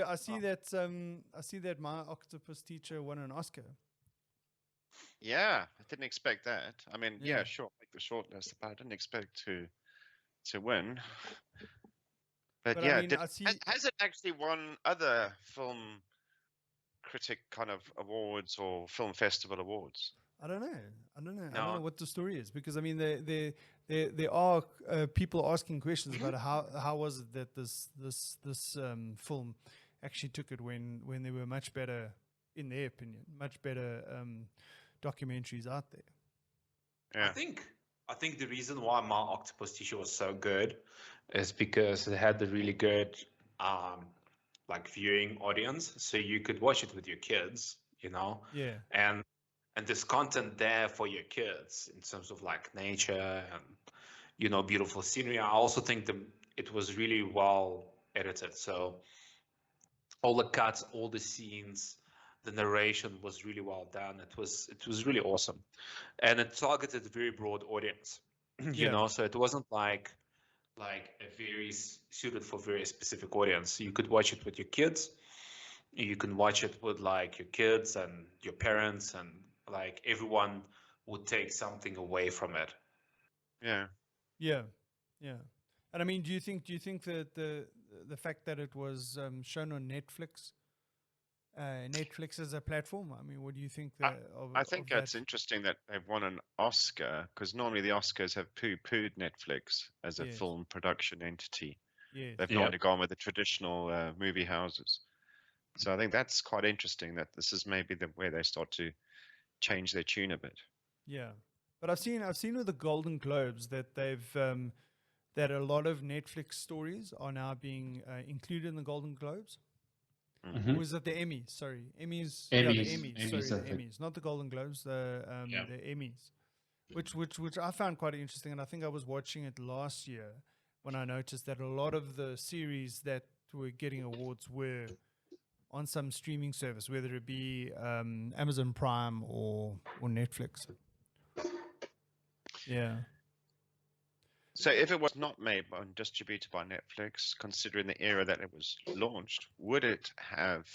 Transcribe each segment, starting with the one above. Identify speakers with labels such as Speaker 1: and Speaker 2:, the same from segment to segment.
Speaker 1: that My Octopus Teacher won an Oscar.
Speaker 2: Yeah, I didn't expect that. I mean,
Speaker 1: Yeah.
Speaker 2: sure, make the shortlist, but I didn't expect to win. But
Speaker 1: I
Speaker 2: yeah,
Speaker 1: mean, I see.
Speaker 2: has it actually won other film critic kind of awards or film festival awards?
Speaker 1: I don't know. I don't know. I don't
Speaker 3: No.
Speaker 1: know what the story is, because I mean, there are people asking questions about how was it that this film actually took it when there were much better, in their opinion, much better documentaries out there.
Speaker 2: Yeah.
Speaker 3: I think the reason why My Octopus Teacher was so good is because it had the really good like viewing audience, so you could watch it with your kids, you know.
Speaker 1: Yeah.
Speaker 3: And there's content there for your kids in terms of like nature and, you know, beautiful scenery. I also think it was really well edited. So all the cuts, all the scenes, the narration was really well done. It was really awesome, and it targeted a very broad audience. You know, so it wasn't like a very suited for very specific audience. You could watch it with your kids. You can watch it with like your kids and your parents, and like everyone would take something away from it.
Speaker 2: Yeah.
Speaker 1: Yeah. Yeah. And I mean, do you think that the fact that it was shown on Netflix, Netflix as a platform, I mean, what do you think?
Speaker 2: I think it's interesting that they've won an Oscar, because normally the Oscars have poo-pooed Netflix as a film production entity.
Speaker 1: Yes.
Speaker 2: They've normally gone with the traditional movie houses. So I think that's quite interesting that this is maybe where they start to change their tune a bit.
Speaker 1: Yeah, but I've seen with the Golden Globes that they've that a lot of Netflix stories are now being included in the Golden Globes.
Speaker 2: Mm-hmm.
Speaker 1: Or was it the Emmys? Sorry, Emmys.
Speaker 4: Emmys.
Speaker 1: Yeah, the Emmys. Sorry, the Emmys, not the Golden Globes. The Emmys, which I found quite interesting, and I think I was watching it last year when I noticed that a lot of the series that were getting awards were on some streaming service, whether it be Amazon Prime or Netflix. Yeah.
Speaker 2: So if it was not made and distributed by Netflix, considering the era that it was launched, would it have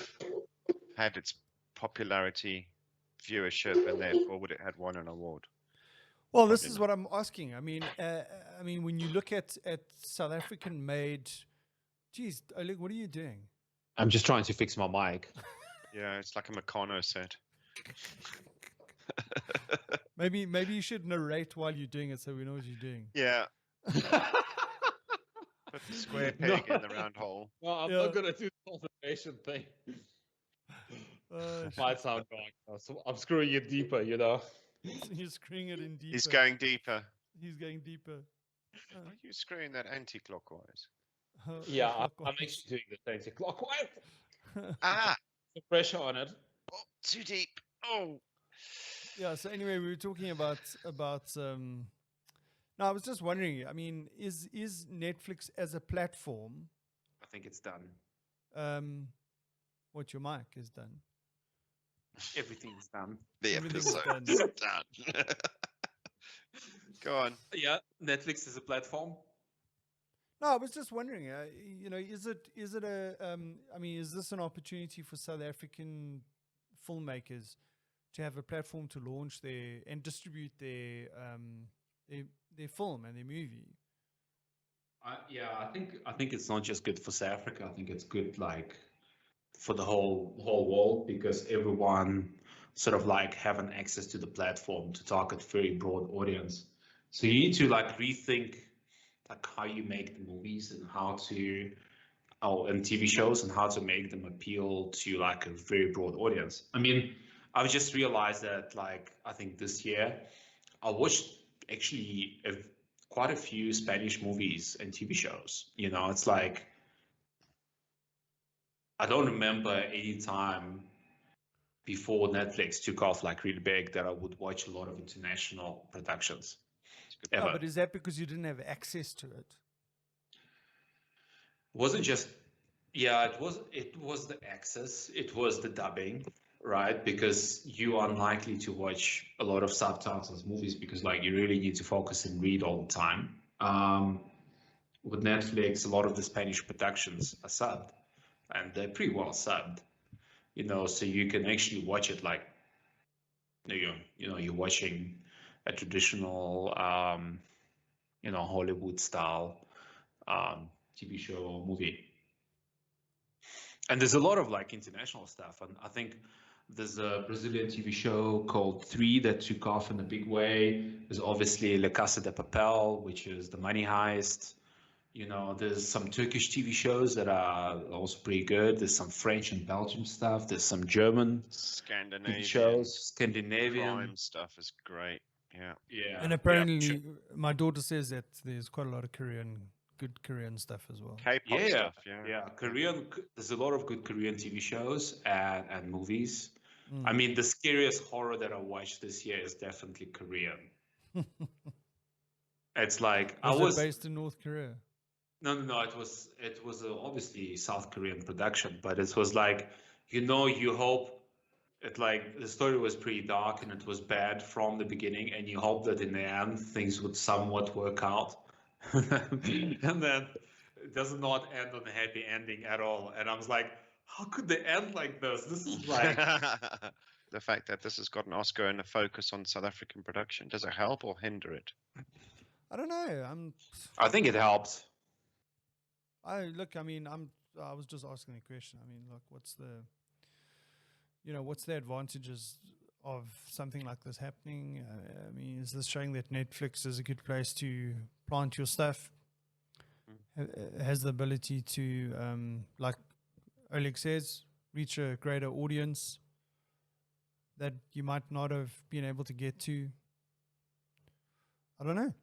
Speaker 2: had its popularity, viewership, and therefore would it have won an award?
Speaker 1: Well, this is what I'm asking. I mean, when you look at South African made, geez, Oleg, what are you doing?
Speaker 4: I'm just trying to fix my mic.
Speaker 2: Yeah, it's like a Meccano set.
Speaker 1: Maybe you should narrate while you're doing it so we know what you're doing.
Speaker 2: Yeah. Put the square peg in the round hole.
Speaker 4: No, I'm not going to do the conservation thing. Might sound wrong. So I'm screwing you deeper, you know.
Speaker 1: You're screwing it in deeper.
Speaker 2: He's going deeper.
Speaker 1: He's going deeper.
Speaker 2: Are you screwing that anti-clockwise?
Speaker 4: Yeah, I'm actually doing the anti-clockwise.
Speaker 2: Ah!
Speaker 4: The pressure on it.
Speaker 2: Oh, too deep. Oh.
Speaker 1: Yeah, so anyway, we were talking about no, I was just wondering, I mean, is Netflix as a platform?
Speaker 3: I think it's done.
Speaker 1: What, your mic is done?
Speaker 3: Everything's done.
Speaker 2: The episode is done. Go on.
Speaker 3: Yeah, Netflix is a platform.
Speaker 1: No, I was just wondering, you know, is it I mean, is this an opportunity for South African filmmakers to have a platform to launch and distribute their film and their movie?
Speaker 3: I think it's not just good for South Africa. I think it's good like for the whole world, because everyone sort of like having access to the platform to target very broad audience. So you need to like rethink like how you make the movies and and TV shows, and how to make them appeal to like a very broad audience. I mean, I've just realized that like I think this year I watched actually quite a few Spanish movies and TV shows. You know, it's like I don't remember any time before Netflix took off like really big that I would watch a lot of international productions.
Speaker 1: Oh, but is that because you didn't have access to it?
Speaker 3: It wasn't just, it was the access, it was the dubbing, right? Because you are unlikely to watch a lot of subtitles movies, because like you really need to focus and read all the time. With Netflix, a lot of the Spanish productions are subbed. and they're pretty well subbed. So you can actually watch it like you're watching a traditional Hollywood style TV show or movie. And there's a lot of like international stuff, and I think there's a Brazilian TV show called 3 that took off in a big way. There's obviously La Casa de Papel, which is the money heist. There's some Turkish TV shows that are also pretty good. There's some French and Belgian stuff. There's some German
Speaker 2: Scandinavian
Speaker 3: TV shows. Scandinavian
Speaker 2: crime stuff is great. Yeah.
Speaker 3: Yeah.
Speaker 1: And apparently, my daughter says that there's quite a lot of good Korean stuff as well.
Speaker 2: K-pop stuff.
Speaker 3: Yeah. Korean. There's a lot of good Korean TV shows and movies.
Speaker 1: Mm.
Speaker 3: I mean, the scariest horror that I watched this year is definitely Korean. It's like
Speaker 1: was it based in North Korea?
Speaker 3: No. It was obviously South Korean production, but it was like, you hope it like the story was pretty dark and it was bad from the beginning, and you hope that in the end things would somewhat work out, and then it does not end on a happy ending at all. And I was like, how could they end like this? This is like
Speaker 2: the fact that this has got an Oscar and a focus on South African production, does it help or hinder it?
Speaker 1: I don't know.
Speaker 3: I think it helps.
Speaker 1: I was just asking the question. I mean, look, what's the advantages of something like this happening? I mean, is this showing that Netflix is a good place to plant your stuff? Has the ability to, like Oleg says, reach a greater audience that you might not have been able to get to? I don't know.